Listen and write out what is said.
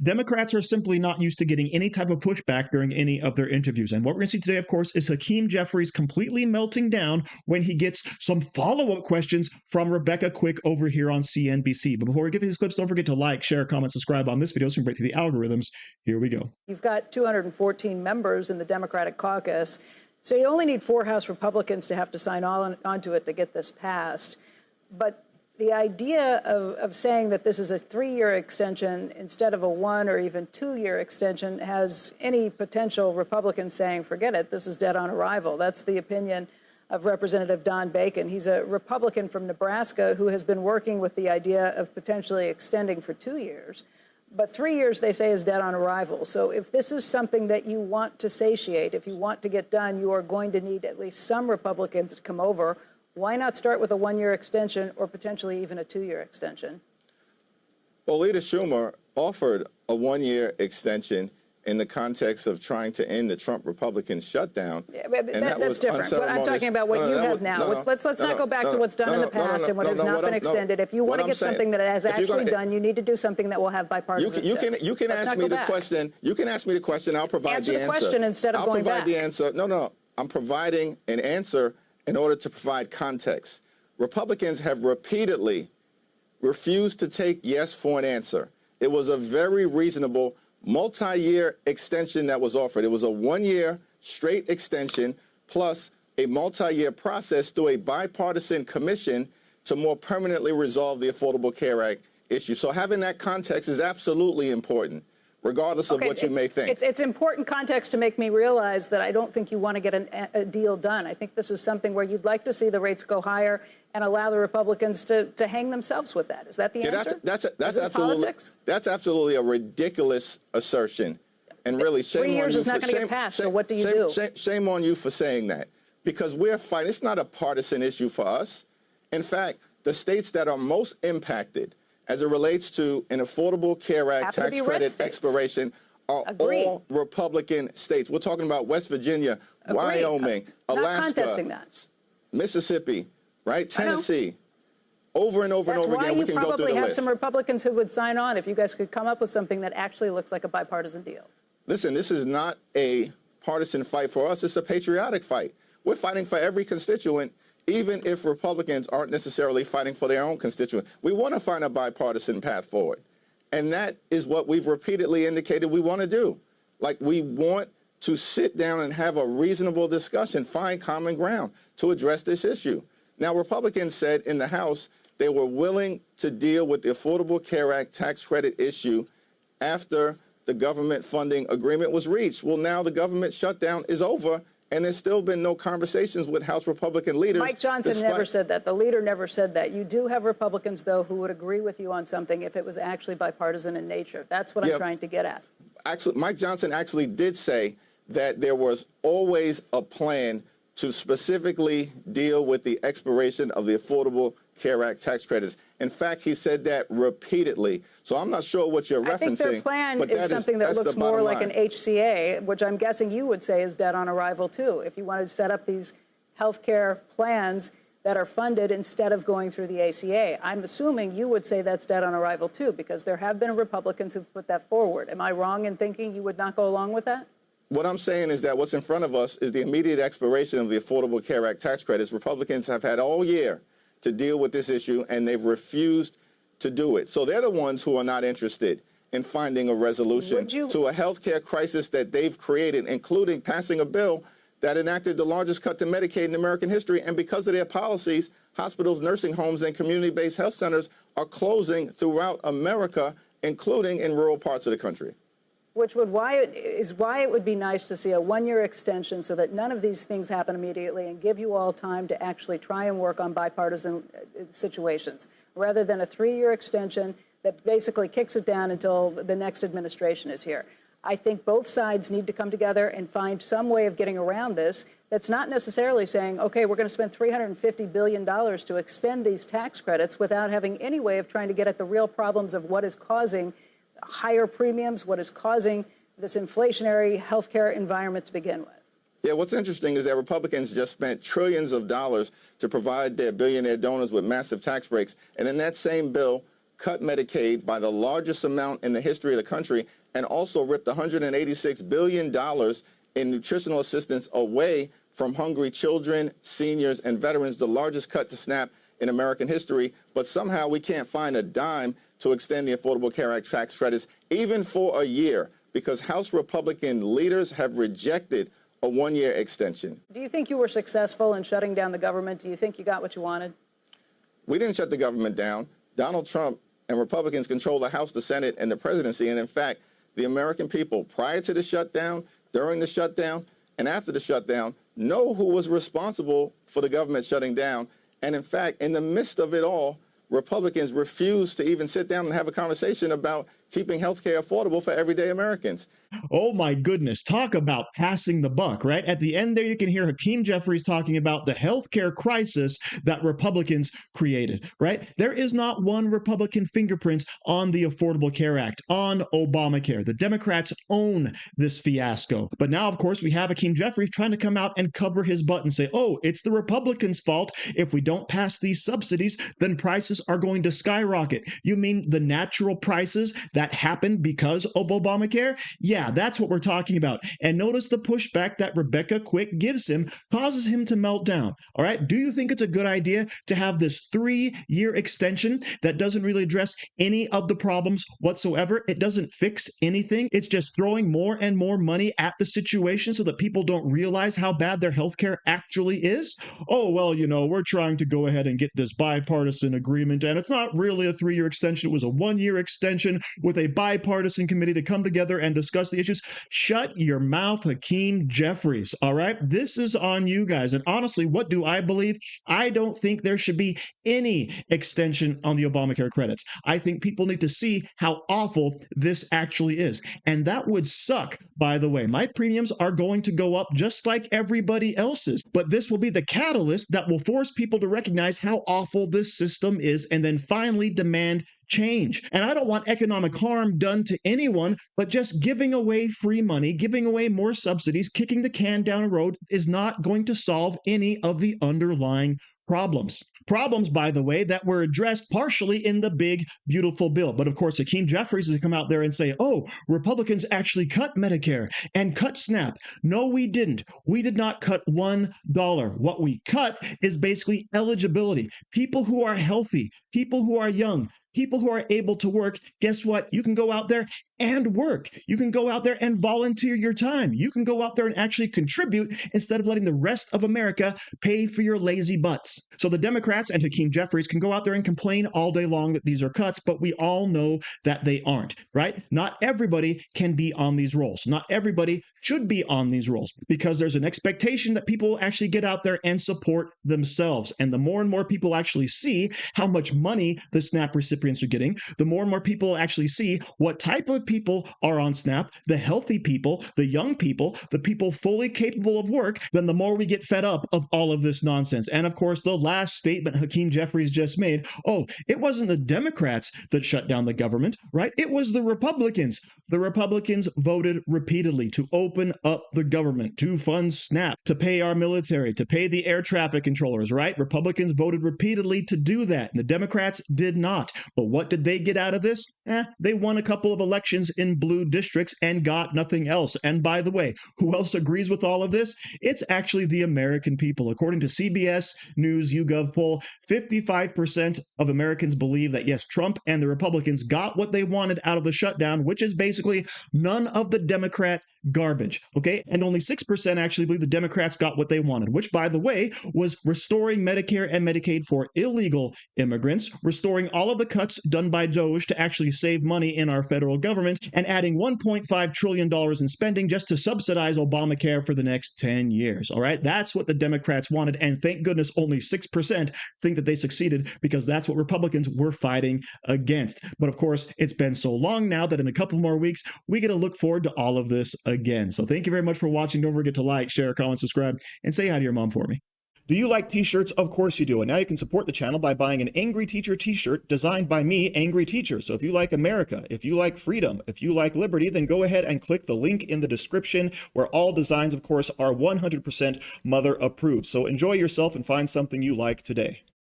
Democrats are simply not used to getting any type of pushback during any of their interviews. And what we're going to see today, of course, is Hakeem Jeffries completely melting down when he gets some follow-up questions from Rebecca Quick over here on CNBC. But before we get to these clips, don't forget to like, share, comment, subscribe on this video so we can break through the algorithms. Here we go. You've got 214 members in the Democratic caucus, so you only need 4 House Republicans to have to sign onto it to get this passed. But the idea of saying that this is a 3-year extension instead of a 1 or even 2-year extension has any potential Republicans saying, forget it, this is dead on arrival. That's the opinion of Representative Don Bacon. He's a Republican from Nebraska who has been working with the idea of potentially extending for 2 years. But 3 years, they say, is dead on arrival. So if this is something that you want to satiate, if you want to get done, you are going to need at least some Republicans to come over. Why not start with a 1-year extension or potentially even a 2-year extension? Well, Leader Schumer offered a 1-year extension in the context of trying to end the Trump Republican shutdown. Yeah, that's different. But I'm talking about what you have now. Let's not go back to what's done in the past and what has not been extended. If you want to get something that has actually done, you need to do something that will have bipartisan. You can ask me the question. You can ask me the question. I'll provide the answer. Answer the question instead of going back. I'll provide the answer. No. I'm providing an answer in order to provide context. Republicans have repeatedly refused to take yes for an answer. It was a very reasonable multi-year extension that was offered. It was a 1-year straight extension plus a multi-year process through a bipartisan commission to more permanently resolve the Affordable Care Act issue. So having that context is absolutely important, regardless of what you may think. It's important context to make me realize that I don't think you want to get a deal done. I think this is something where you'd like to see the rates go higher and allow the Republicans to hang themselves with that. Is that the answer? That's absolutely a ridiculous assertion. And really, shame on you. 3 years is not going to get passed, so what do you do? Shame on you for saying that. Because we're fighting. It's not a partisan issue for us. In fact, the states that are most impacted as it relates to an Affordable Care Act tax credit expiration are all Republican states. We're talking about West Virginia, Wyoming, Alaska, Mississippi, right? Tennessee. Over and over and over again, we can go through the list. That's why you probably have some Republicans who would sign on if you guys could come up with something that actually looks like a bipartisan deal. Listen, this is not a partisan fight for us. It's a patriotic fight. We're fighting for every constituent, even if Republicans aren't necessarily fighting for their own constituent. We want to find a bipartisan path forward. And that is what we've repeatedly indicated we want to do. Like, we want to sit down and have a reasonable discussion, find common ground to address this issue. Now, Republicans said in the House they were willing to deal with the Affordable Care Act tax credit issue after the government funding agreement was reached. Well, now the government shutdown is over, and there's still been no conversations with House Republican leaders. Mike Johnson never said that. The leader never said that. You do have Republicans, though, who would agree with you on something if it was actually bipartisan in nature. That's what I'm trying to get at. Actually, Mike Johnson actually did say that there was always a plan to specifically deal with the expiration of the Affordable Care Act tax credits. In fact, he said that repeatedly. So I'm not sure what you're referencing. I think their plan is something that looks more like an HCA, which I'm guessing you would say is dead on arrival, too. If you wanted to set up these health care plans that are funded instead of going through the ACA, I'm assuming you would say that's dead on arrival, too, because there have been Republicans who've put that forward. Am I wrong in thinking you would not go along with that? What I'm saying is that what's in front of us is the immediate expiration of the Affordable Care Act tax credits. Republicans have had all year to deal with this issue, and they've refused to do it. So they're the ones who are not interested in finding a resolution to a health care crisis that they've created, including passing a bill that enacted the largest cut to Medicaid in American history. And because of their policies, hospitals, nursing homes, and community-based health centers are closing throughout America, including in rural parts of the country. Which is why it would be nice to see a 1-year extension so that none of these things happen immediately and give you all time to actually try and work on bipartisan situations, rather than a 3-year extension that basically kicks it down until the next administration is here. I think both sides need to come together and find some way of getting around this that's not necessarily saying, okay, we're going to spend $350 billion to extend these tax credits without having any way of trying to get at the real problems of what is causing higher premiums, what is causing this inflationary healthcare environment to begin with. Yeah, what's interesting is that Republicans just spent trillions of dollars to provide their billionaire donors with massive tax breaks. And in that same bill, cut Medicaid by the largest amount in the history of the country, and also ripped $186 billion in nutritional assistance away from hungry children, seniors, and veterans, the largest cut to SNAP in American history. But somehow we can't find a dime to extend the Affordable Care Act tax credits, even for a year, because House Republican leaders have rejected a one-year extension. Do you think you were successful in shutting down the government? Do you think you got what you wanted? We didn't shut the government down. Donald Trump and Republicans control the House, the Senate, and the presidency. And in fact, the American people, prior to the shutdown, during the shutdown, and after the shutdown, know who was responsible for the government shutting down. And in fact, in the midst of it all, Republicans refused to even sit down and have a conversation about keeping health care affordable for everyday Americans. Oh my goodness, talk about passing the buck, right? At the end there, you can hear Hakeem Jeffries talking about the healthcare crisis that Republicans created, right? There is not one Republican fingerprint on the Affordable Care Act, on Obamacare. The Democrats own this fiasco. But now, of course, we have Hakeem Jeffries trying to come out and cover his butt and say, oh, it's the Republicans' fault. If we don't pass these subsidies, then prices are going to skyrocket. You mean the natural prices that happened because of Obamacare? Yeah, that's what we're talking about. And notice the pushback that Rebecca Quick gives him causes him to melt down. All right. Do you think it's a good idea to have this 3-year extension that doesn't really address any of the problems whatsoever? It doesn't fix anything. It's just throwing more and more money at the situation so that people don't realize how bad their healthcare actually is. Oh, well, you know, we're trying to go ahead and get this bipartisan agreement, and it's not really a 3-year extension. It was a 1-year extension with a bipartisan committee to come together and discuss the issues. Shut your mouth, Hakeem Jeffries. All right. This is on you guys. And honestly, what do I believe? I don't think there should be any extension on the Obamacare credits. I think people need to see how awful this actually is. And that would suck, by the way. My premiums are going to go up just like everybody else's. But this will be the catalyst that will force people to recognize how awful this system is and then finally demand change. And I don't want economic harm done to anyone, but just giving away free money, giving away more subsidies, kicking the can down a road is not going to solve any of the underlying problems. Problems, by the way, that were addressed partially in the big, beautiful bill. But of course, Hakeem Jeffries has come out there and say, oh, Republicans actually cut Medicare and cut SNAP. No, we didn't. We did not cut $1. What we cut is basically eligibility. People who are healthy, people who are young, people who are able to work, guess what? You can go out there and work. You can go out there and volunteer your time. You can go out there and actually contribute instead of letting the rest of America pay for your lazy butts. So the Democrats and Hakeem Jeffries can go out there and complain all day long that these are cuts, but we all know that they aren't, right? Not everybody can be on these rolls. Not everybody should be on these rolls because there's an expectation that people will actually get out there and support themselves. And the more and more people actually see how much money the SNAP recipients are getting, the more and more people actually see what type of people are on SNAP, the healthy people, the young people, the people fully capable of work, then the more we get fed up of all of this nonsense. And of course, the last statement Hakeem Jeffries just made, oh, it wasn't the Democrats that shut down the government, right? It was the Republicans. The Republicans voted repeatedly to open up the government, to fund SNAP, to pay our military, to pay the air traffic controllers, right? Republicans voted repeatedly to do that, and the Democrats did not. But what did they get out of this? They won a couple of elections in blue districts and got nothing else. And by the way, who else agrees with all of this? It's actually the American people. According to CBS News YouGov poll, 55% of Americans believe that, yes, Trump and the Republicans got what they wanted out of the shutdown, which is basically none of the Democrat garbage, okay? And only 6% actually believe the Democrats got what they wanted, which, by the way, was restoring Medicare and Medicaid for illegal immigrants, restoring all of the cuts done by DOJ to actually save money in our federal government, and adding $1.5 trillion in spending just to subsidize Obamacare for the next 10 years, all right? That's what the Democrats wanted, and thank goodness only 6% think that they succeeded because that's what Republicans were fighting against. But of course, it's been so long now that in a couple more weeks, we get to look forward to all of this again. So thank you very much for watching. Don't forget to like, share, comment, subscribe, and say hi to your mom for me. Do you like t-shirts? Of course you do. And now you can support the channel by buying an Angry Teacher t-shirt designed by me, Angry Teacher. So if you like America, if you like freedom, if you like liberty, then go ahead and click the link in the description where all designs, of course, are 100% mother approved. So enjoy yourself and find something you like today.